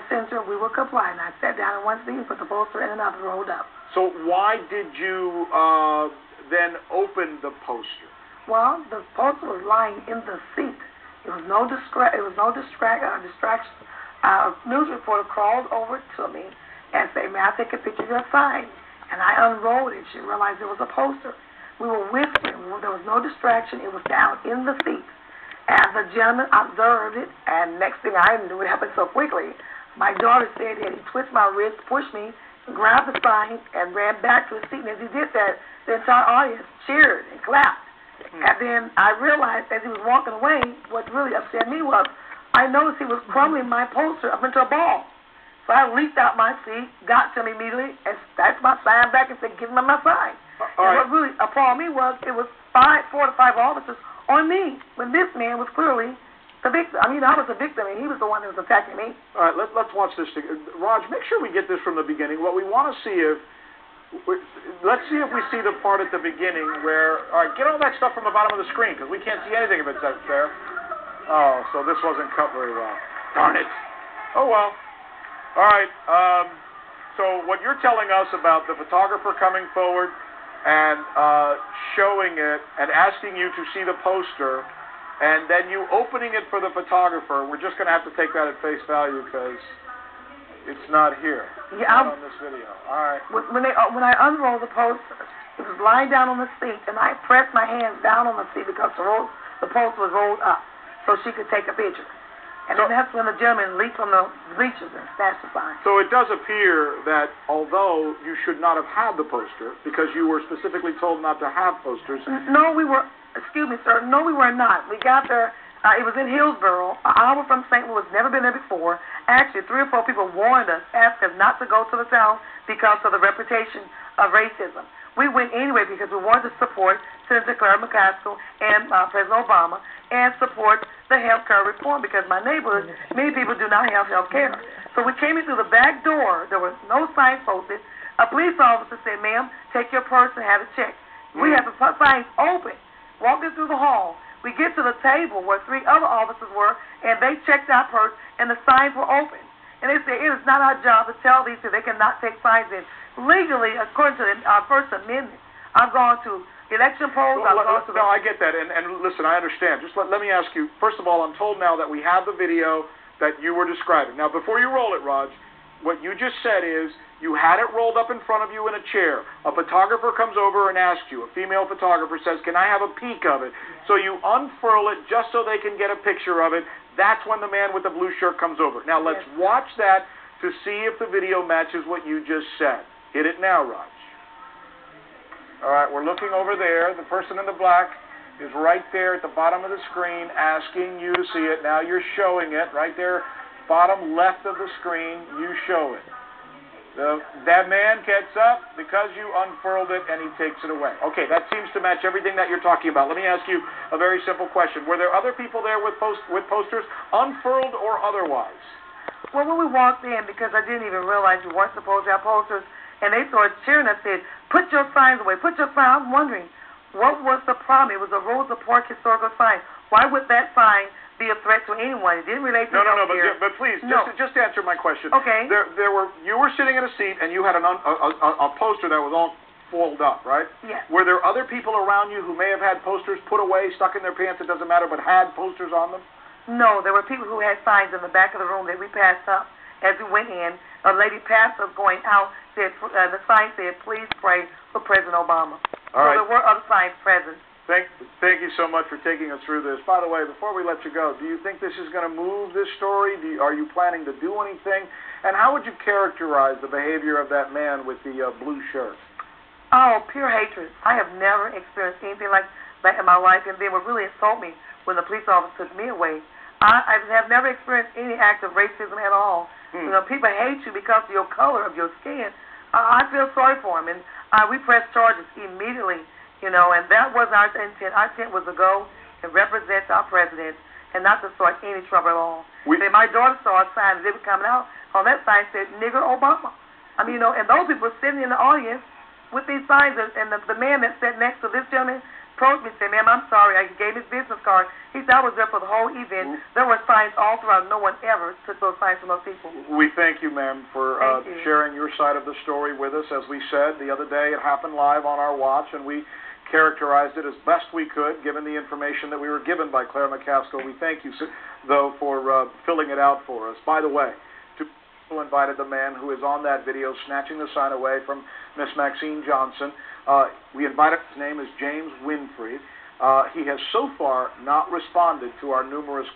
Center, we will comply. And I sat down in one seat and put the poster in another, rolled up. So why did you then open the poster? Well, the poster was lying in the seat. It was no distraction. A news reporter crawled over to me and said, "May I take a picture of your sign?" And I unrolled it. She realized it was a poster. We were whispering. There was no distraction. It was down in the seat. And the gentleman observed it, and next thing I knew, it happened so quickly. My daughter said that he twisted my wrist, pushed me, grabbed the sign, and ran back to his seat. And as he did that, the entire audience cheered and clapped. And then I realized as he was walking away, what really upset me was I noticed he was crumbling my poster up into a ball. So I leaped out my seat, got to him immediately, and snatched my sign back and said, "Give me my sign." And what really appalled me was it was 4 to 5 officers on me when this man was clearly the victim. I mean, I was the victim, and he was the one that was attacking me. All right, let's watch this thing. Raj, make sure we get this from the beginning. What we want to see let's see if we see the part at the beginning where, all right, get all that stuff from the bottom of the screen because we can't see anything if it's up there. Oh, so this wasn't cut very well. Darn it. Oh, well. All right. So what you're telling us about the photographer coming forward and showing it and asking you to see the poster and then you opening it for the photographer, we're just going to have to take that at face value because it's not here. Yeah, not on this video. All right. When I unrolled the poster, it was lying down on the seat, and I pressed my hands down on the seat because the poster was rolled up so she could take a picture. And then that's when the gentleman leaped from the bleachers and snatched the sign. So it does appear that although you should not have had the poster because you were specifically told not to have posters. No, we were. Excuse me, sir. No, we were not. We got there. It was in Hillsboro, an hour from St. Louis. Never been there before. Actually, 3 or 4 people warned us, asked us not to go to the town because of the reputation of racism. We went anyway because we wanted to support Senator Claire McCaskill and President Obama and support the health care reform because my neighborhood, many people do not have health care. So we came in through the back door. There was no sign posted. A police officer said, "Ma'am, take your purse and have it checked." We have the signs open. Walking through the hall. We get to the table where 3 other officers were, and they checked our purse, and the signs were open. And they said, it is not our job to tell these people they cannot take signs in. Legally, according to our First Amendment, I've gone to election polls. No, I get that. And listen, I understand. Just let me ask you, first of all, I'm told now that we have the video that you were describing. Now, before you roll it, Raj, what you just said is you had it rolled up in front of you in a chair. A photographer comes over and asks you. A female photographer says, "Can I have a peek of it?" So you unfurl it just so they can get a picture of it. That's when the man with the blue shirt comes over. Now let's watch that to see if the video matches what you just said. Hit it now, Raj. All right, we're looking over there. The person in the black is right there at the bottom of the screen asking you to see it. Now you're showing it right there, bottom left of the screen. You show it. That man gets up because you unfurled it and he takes it away. Okay, that seems to match everything that you're talking about. Let me ask you a very simple question. Were there other people there with posters, unfurled or otherwise? Well, when we walked in, because I didn't even realize we weren't supposed to have posters, and they started cheering us, said, "Put your signs away, put your sign." I'm wondering, what was the problem? It was a Rosa Parks historical sign. Why would that sign be a threat to anyone? It didn't relate to but please, just answer my question. Okay. You were sitting in a seat and you had a poster that was all folded up, right? Yes. Were there other people around you who may have had posters put away, stuck in their pants, it doesn't matter, but had posters on them? No, there were people who had signs in the back of the room that we passed up as we went in. A lady passed us going out, said the sign said, "Please pray for President Obama." All right. So there were other signs present. Thank you so much for taking us through this. By the way, before we let you go, do you think this is going to move this story? Are you planning to do anything? And how would you characterize the behavior of that man with the blue shirt? Oh, pure hatred. I have never experienced anything like that in my life, and they would really insult me when the police officer took me away. I have never experienced any act of racism at all. You know, people hate you because of your color of your skin. I feel sorry for them, and we pressed charges immediately. You know, and that was our intent. Our intent was to go and represent our president and not to start any trouble at all. My daughter saw a sign as they were coming out. On that sign said, "Nigger Obama." I mean, you know, and those people were sitting in the audience with these signs, and the man that sat next to this gentleman approached me and said, ma'am, I'm sorry. He gave me his business card. He said, I was there for the whole event. There were signs all throughout. No one ever took those signs from those people. We thank you, ma'am, for sharing your side of the story with us. As we said the other day, it happened live on our watch, and we characterized it as best we could, given the information that we were given by Claire McCaskill. We thank you, though, for filling it out for us. By the way, who invited the man who is on that video snatching the sign away from Miss Maxine Johnson. We invited, his name is James Winfrey. He has so far not responded to our numerous